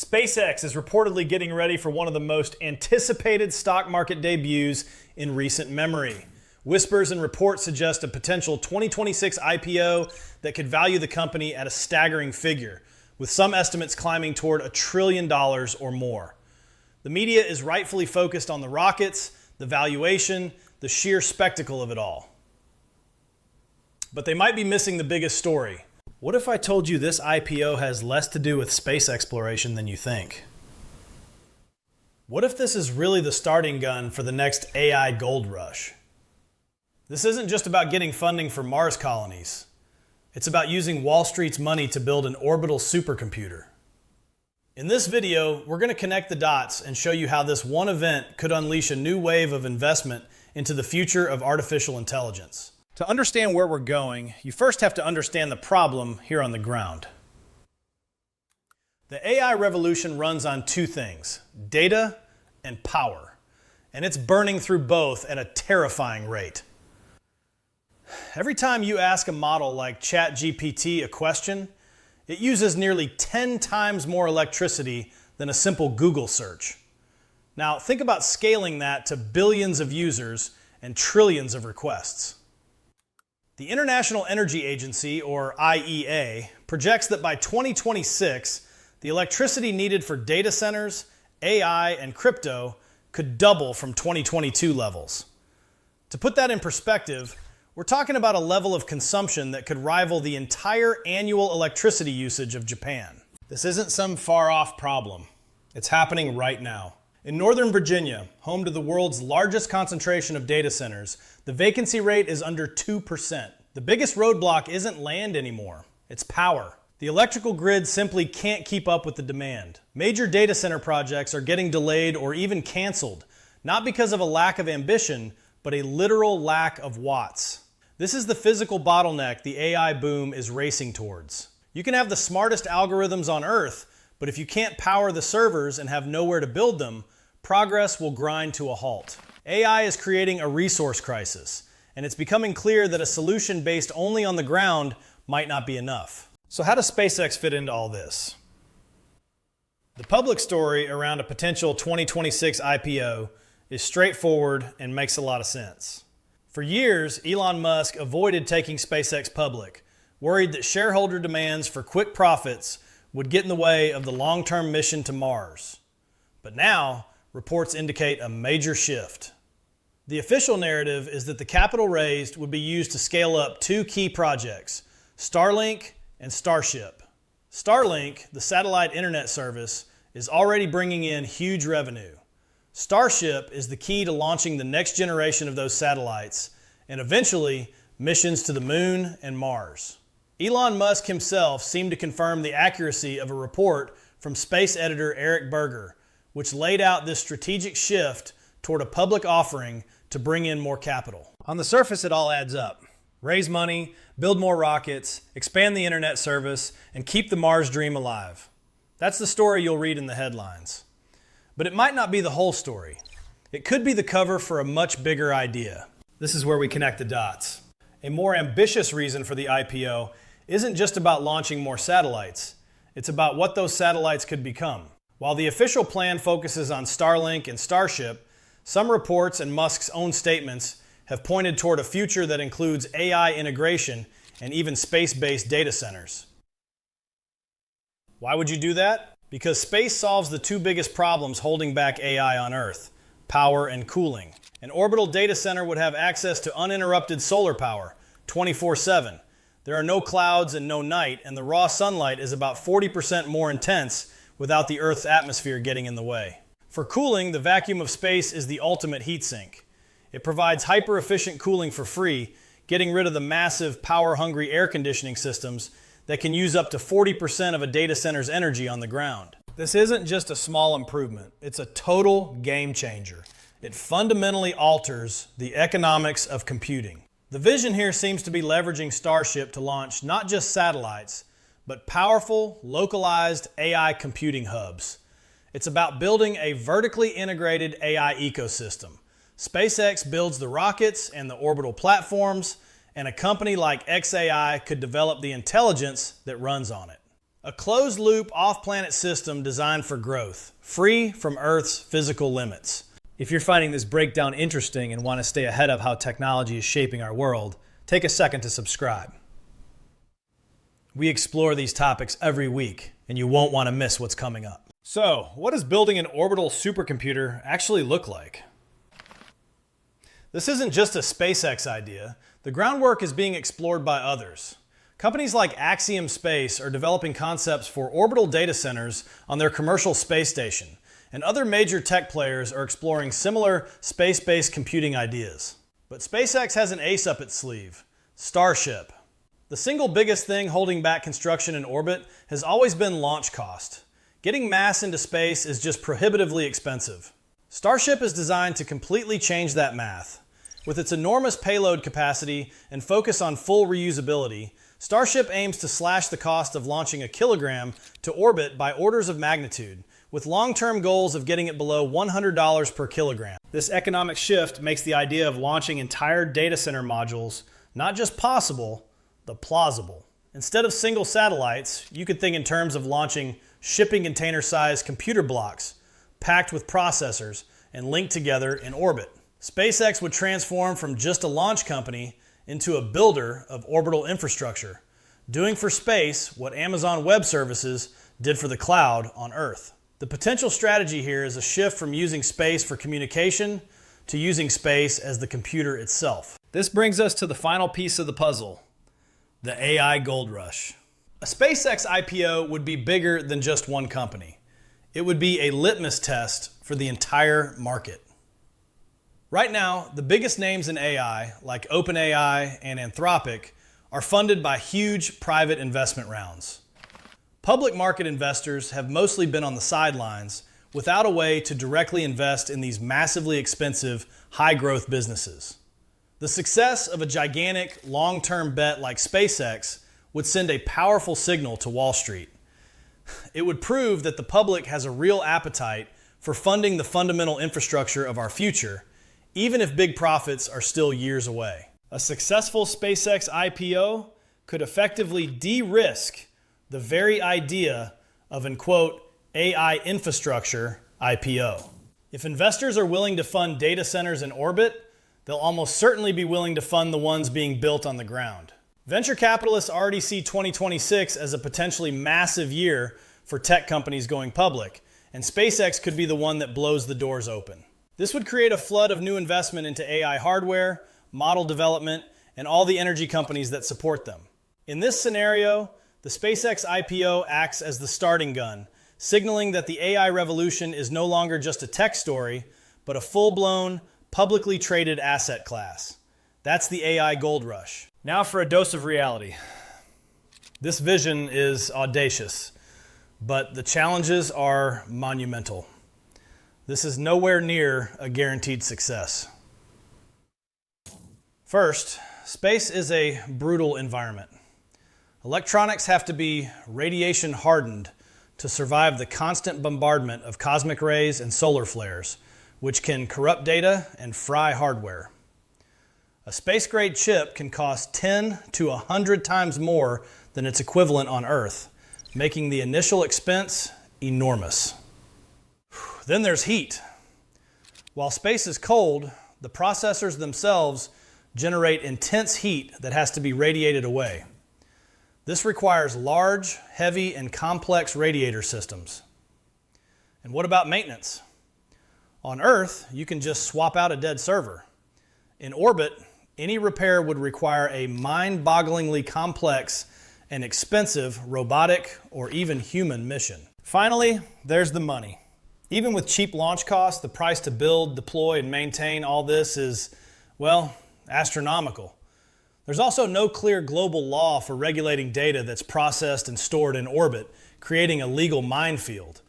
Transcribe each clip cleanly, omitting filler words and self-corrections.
SpaceX is reportedly getting ready for one of the most anticipated stock market debuts in recent memory. Whispers and reports suggest a potential 2026 IPO that could value the company at a staggering figure, with some estimates climbing toward $1 trillion or more. The media is rightfully focused on the rockets, the valuation, the sheer spectacle of it all. But they might be missing the biggest story. What if I told you this IPO has less to do with space exploration than you think? What if this is really the starting gun for the next AI gold rush? This isn't just about getting funding for Mars colonies. It's about using Wall Street's money to build an orbital supercomputer. In this video, we're going to connect the dots and show you how this one event could unleash a new wave of investment into the future of artificial intelligence. To understand where we're going, you first have to understand the problem here on the ground. The AI revolution runs on two things: data and power, and it's burning through both at a terrifying rate. Every time you ask a model like ChatGPT a question, it uses nearly 10 times more electricity than a simple Google search. Now, think about scaling that to billions of users and trillions of requests. The International Energy Agency, or IEA, projects that by 2026, the electricity needed for data centers, AI, and crypto could double from 2022 levels. To put that in perspective, we're talking about a level of consumption that could rival the entire annual electricity usage of Japan. This isn't some far-off problem. It's happening right now. In Northern Virginia, home to the world's largest concentration of data centers, the vacancy rate is under 2%. The biggest roadblock isn't land anymore, it's power. The electrical grid simply can't keep up with the demand. Major data center projects are getting delayed or even canceled, not because of a lack of ambition, but a literal lack of watts. This is the physical bottleneck the AI boom is racing towards. You can have the smartest algorithms on Earth, but if you can't power the servers and have nowhere to build them, progress will grind to a halt. AI is creating a resource crisis, and it's becoming clear that a solution based only on the ground might not be enough. So how does SpaceX fit into all this? The public story around a potential 2026 IPO is straightforward and makes a lot of sense. For years, Elon Musk avoided taking SpaceX public, worried that shareholder demands for quick profits would get in the way of the long-term mission to Mars. But now, reports indicate a major shift. The official narrative is that the capital raised would be used to scale up two key projects, Starlink and Starship. Starlink, the satellite internet service, is already bringing in huge revenue. Starship is the key to launching the next generation of those satellites and eventually missions to the Moon and Mars. Elon Musk himself seemed to confirm the accuracy of a report from space editor Eric Berger, which laid out this strategic shift toward a public offering to bring in more capital. On the surface, it all adds up. Raise money, build more rockets, expand the internet service, and keep the Mars dream alive. That's the story you'll read in the headlines. But it might not be the whole story. It could be the cover for a much bigger idea. This is where we connect the dots. A more ambitious reason for the IPO isn't just about launching more satellites. It's about what those satellites could become. While the official plan focuses on Starlink and Starship, some reports and Musk's own statements have pointed toward a future that includes AI integration and even space-based data centers. Why would you do that? Because space solves the two biggest problems holding back AI on Earth: power and cooling. An orbital data center would have access to uninterrupted solar power, 24/7. There are no clouds and no night, and the raw sunlight is about 40% more intense without the Earth's atmosphere getting in the way. For cooling, the vacuum of space is the ultimate heat sink. It provides hyper-efficient cooling for free, getting rid of the massive power-hungry air conditioning systems that can use up to 40% of a data center's energy on the ground. This isn't just a small improvement, it's a total game changer. It fundamentally alters the economics of computing. The vision here seems to be leveraging Starship to launch not just satellites, but powerful, localized AI computing hubs. It's about building a vertically integrated AI ecosystem. SpaceX builds the rockets and the orbital platforms, and a company like xAI could develop the intelligence that runs on it. A closed-loop, off-planet system designed for growth, free from Earth's physical limits. If you're finding this breakdown interesting and want to stay ahead of how technology is shaping our world, take a second to subscribe. We explore these topics every week, and you won't want to miss what's coming up. So, what does building an orbital supercomputer actually look like? This isn't just a SpaceX idea. The groundwork is being explored by others. Companies like Axiom Space are developing concepts for orbital data centers on their commercial space station, and other major tech players are exploring similar space-based computing ideas. But SpaceX has an ace up its sleeve: Starship. The single biggest thing holding back construction in orbit has always been launch cost. Getting mass into space is just prohibitively expensive. Starship is designed to completely change that math. With its enormous payload capacity and focus on full reusability, Starship aims to slash the cost of launching a kilogram to orbit by orders of magnitude, with long-term goals of getting it below $100 per kilogram. This economic shift makes the idea of launching entire data center modules not just possible, but plausible. Instead of single satellites, you could think in terms of launching shipping container-sized computer blocks, packed with processors and linked together in orbit. SpaceX would transform from just a launch company into a builder of orbital infrastructure, doing for space what Amazon Web Services did for the cloud on Earth. The potential strategy here is a shift from using space for communication to using space as the computer itself. This brings us to the final piece of the puzzle: the AI gold rush. A SpaceX IPO would be bigger than just one company. It would be a litmus test for the entire market. Right now, the biggest names in AI, like OpenAI and Anthropic, are funded by huge private investment rounds. Public market investors have mostly been on the sidelines without a way to directly invest in these massively expensive, high-growth businesses. The success of a gigantic, long-term bet like SpaceX would send a powerful signal to Wall Street. It would prove that the public has a real appetite for funding the fundamental infrastructure of our future, even if big profits are still years away. A successful SpaceX IPO could effectively de-risk the very idea of an, quote, AI infrastructure IPO. If investors are willing to fund data centers in orbit, they'll almost certainly be willing to fund the ones being built on the ground. Venture capitalists already see 2026 as a potentially massive year for tech companies going public, and SpaceX could be the one that blows the doors open. This would create a flood of new investment into AI hardware, model development, and all the energy companies that support them. In this scenario, the SpaceX IPO acts as the starting gun, signaling that the AI revolution is no longer just a tech story, but a full-blown, publicly traded asset class. That's the AI gold rush. Now for a dose of reality. This vision is audacious, but the challenges are monumental. This is nowhere near a guaranteed success. First, space is a brutal environment. Electronics have to be radiation hardened to survive the constant bombardment of cosmic rays and solar flares, which can corrupt data and fry hardware. A space-grade chip can cost 10 to 100 times more than its equivalent on Earth, making the initial expense enormous. Then there's heat. While space is cold, the processors themselves generate intense heat that has to be radiated away. This requires large, heavy, and complex radiator systems. And what about maintenance? On Earth, you can just swap out a dead server. In orbit, any repair would require a mind-bogglingly complex and expensive robotic or even human mission. Finally, there's the money. Even with cheap launch costs, the price to build, deploy, and maintain all this is, well, astronomical. There's also no clear global law for regulating data that's processed and stored in orbit, creating a legal minefield.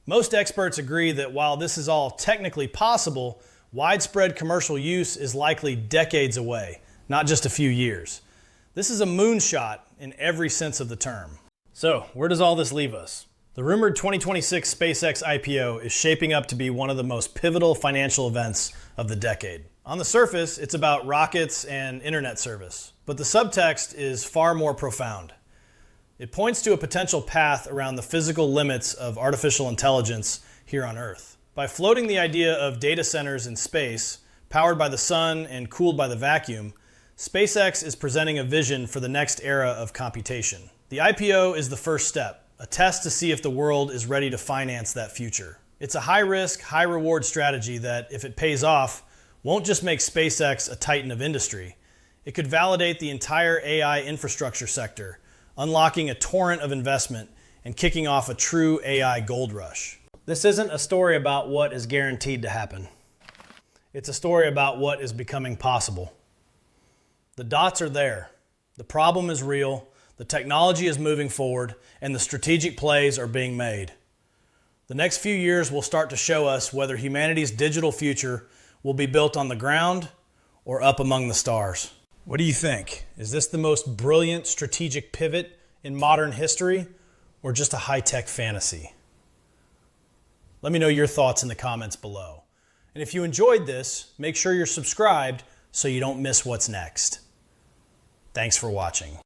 Most experts agree that while this is all technically possible, widespread commercial use is likely decades away, not just a few years. This is a moonshot in every sense of the term. So, where does all this leave us? The rumored 2026 SpaceX IPO is shaping up to be one of the most pivotal financial events of the decade. On the surface, it's about rockets and internet service, but the subtext is far more profound. It points to a potential path around the physical limits of artificial intelligence here on Earth. By floating the idea of data centers in space, powered by the sun and cooled by the vacuum, SpaceX is presenting a vision for the next era of computation. The IPO is the first step, a test to see if the world is ready to finance that future. It's a high-risk, high-reward strategy that, if it pays off, won't just make SpaceX a titan of industry. It could validate the entire AI infrastructure sector, unlocking a torrent of investment and kicking off a true AI gold rush. This isn't a story about what is guaranteed to happen. It's a story about what is becoming possible. The dots are there. The problem is real, the technology is moving forward, and the strategic plays are being made. The next few years will start to show us whether humanity's digital future will be built on the ground or up among the stars. What do you think? Is this the most brilliant strategic pivot in modern history, or just a high-tech fantasy? Let me know your thoughts in the comments below. And if you enjoyed this, make sure you're subscribed so you don't miss what's next. Thanks for watching.